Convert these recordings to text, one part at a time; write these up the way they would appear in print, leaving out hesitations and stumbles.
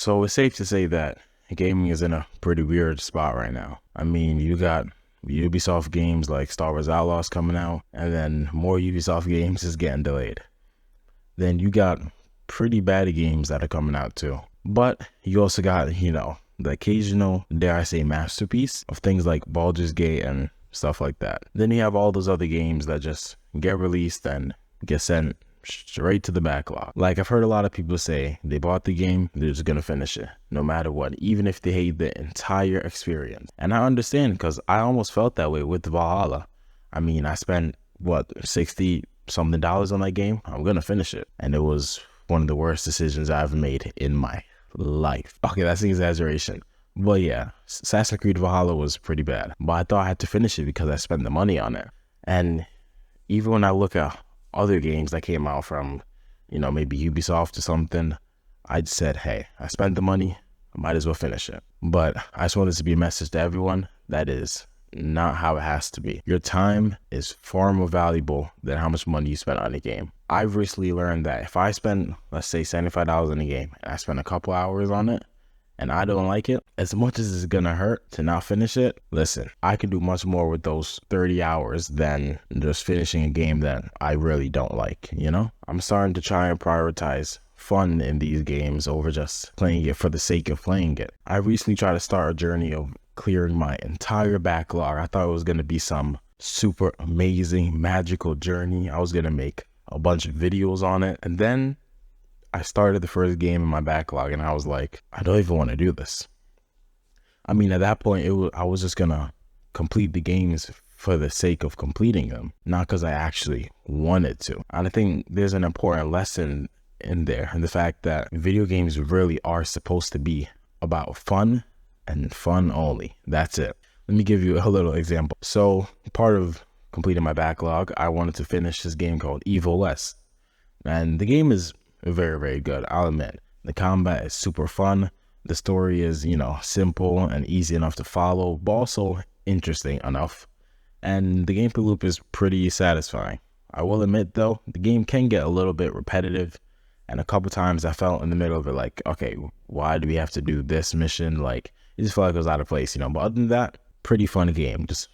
So it's safe to say that gaming is in a pretty weird spot right now. I mean, you got Ubisoft games like Star Wars Outlaws coming out, and then more Ubisoft games is getting delayed. Then you got pretty bad games that are coming out too. But you also got, the occasional, dare I say, masterpiece of things like Baldur's Gate and stuff like that. Then you have all those other games that just get released and get sent straight to the backlog. Like, I've heard a lot of people say they bought the game, they're just gonna finish it no matter what, even if they hate the entire experience. And I understand, because I almost felt that way with Valhalla. I mean, I spent $60 something on that game. I'm gonna finish it, and it was one of the worst decisions I've made in my life. Okay, that's an exaggeration, but yeah, Assassin's Creed Valhalla was pretty bad, but I thought I had to finish it because I spent the money on it. And even when I look at other games that came out from, maybe Ubisoft or something, I said, hey, I spent the money, I might as well finish it. But I just wanted to be a message to everyone that is not how it has to be. Your time is far more valuable than how much money you spend on a game. I've recently learned that if I spend, let's say, $75 on a game, and I spend a couple hours on it, and I don't like it, as much as it's gonna hurt to not finish it, listen, I can do much more with those 30 hours than just finishing a game that I really don't like, I'm starting to try and prioritize fun in these games over just playing it for the sake of playing it. I recently tried to start a journey of clearing my entire backlog. I thought it was gonna be some super amazing, magical journey. I was gonna make a bunch of videos on it, and then I started the first game in my backlog and I was like, I don't even want to do this. I mean, at that point, I was just gonna complete the games for the sake of completing them, not because I actually wanted to. And I think there's an important lesson in there, and the fact that video games really are supposed to be about fun and fun only. That's it. Let me give you a little example. So part of completing my backlog, I wanted to finish this game called Evil West. And the game is very, very good, I'll admit. The combat is super fun. The story is, simple and easy enough to follow, but also interesting enough. And the gameplay loop is pretty satisfying. I will admit, though, the game can get a little bit repetitive. And a couple times I felt in the middle of it like, okay, why do we have to do this mission? Like, it just felt like it was out of place, But other than that, pretty fun game, just,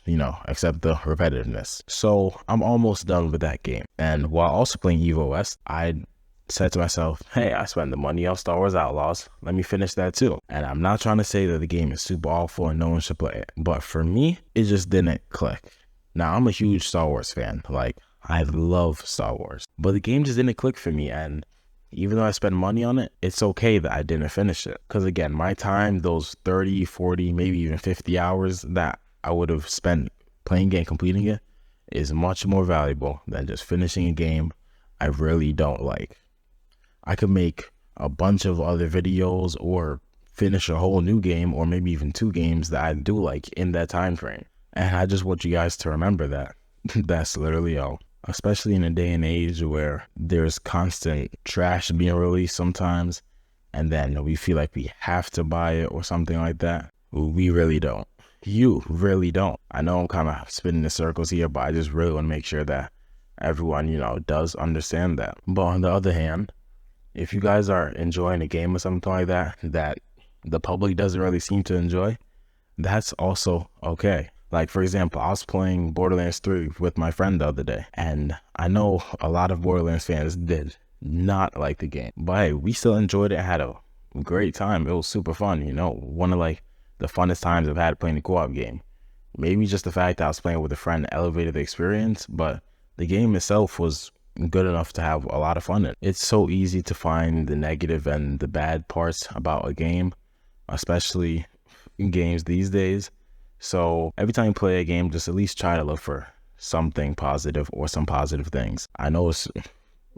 except the repetitiveness. So I'm almost done with that game. And while also playing Evil West, I said to myself, hey, I spent the money on Star Wars Outlaws, let me finish that too. And I'm not trying to say that the game is super awful and no one should play it, but for me, it just didn't click. Now, I'm a huge Star Wars fan, like, I love Star Wars, but the game just didn't click for me. And even though I spent money on it, it's okay that I didn't finish it, because again, my time, those 30, 40, maybe even 50 hours that I would have spent playing it and completing it, is much more valuable than just finishing a game I really don't like. I could make a bunch of other videos or finish a whole new game, or maybe even 2 games that I do like in that time frame. And I just want you guys to remember that. That's literally all. Especially in a day and age where there's constant trash being released sometimes, and then we feel like we have to buy it or something like that. We really don't. You really don't. I know I'm kind of spinning in circles here, but I just really want to make sure that everyone, does understand that. But on the other hand, if you guys are enjoying a game or something like that, that the public doesn't really seem to enjoy, that's also okay. Like, for example, I was playing Borderlands 3 with my friend the other day, and I know a lot of Borderlands fans did not like the game, but hey, we still enjoyed it, had a great time. It was super fun, one of the funnest times I've had playing a co-op game. Maybe just the fact that I was playing with a friend elevated the experience, but the game itself was good enough to have a lot of fun in. It's so easy to find the negative and the bad parts about a game, especially in games these days. So every time you play a game, just at least try to look for something positive or some positive things. I know it's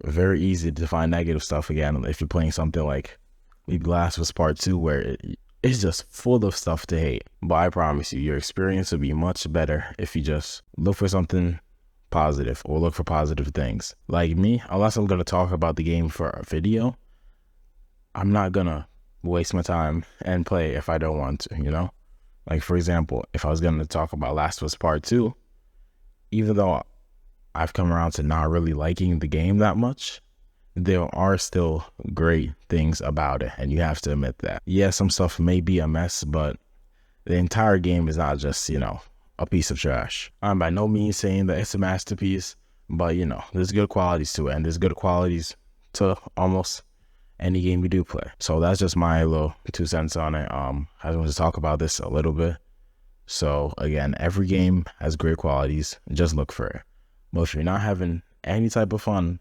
very easy to find negative stuff again if you're playing something like maybe Last of Us Part 2, where it's just full of stuff to hate. But I promise you, your experience will be much better if you just look for something positive or look for positive things. Like me, unless I'm going to talk about the game for a video, I'm not going to waste my time and play if I don't want to, Like, for example, if I was going to talk about Last of Us Part 2, even though I've come around to not really liking the game that much, there are still great things about it, and you have to admit that. Yeah, some stuff may be a mess, but the entire game is not just, a piece of trash. I'm by no means saying that it's a masterpiece, but there's good qualities to it, and there's good qualities to almost any game you do play. So that's just my little 2 cents on it. I just want to talk about this a little bit. So again, every game has great qualities. Just look for it. But if you're not having any type of fun,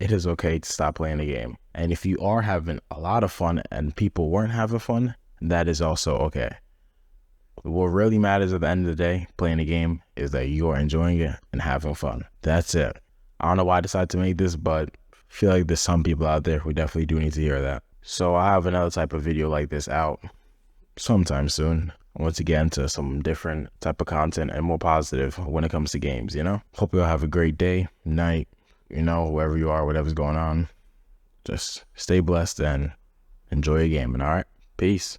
it is okay to stop playing the game. And if you are having a lot of fun and people weren't having fun, that is also okay. What really matters at the end of the day, playing the game, is that you are enjoying it and having fun. That's it. I don't know why I decided to make this, but I feel like there's some people out there who definitely do need to hear that. So I have another type of video like this out sometime soon. I want to get into some different type of content and more positive when it comes to games, Hope you all have a great day, night, wherever you are, whatever's going on. Just stay blessed and enjoy your gaming, all right? Peace.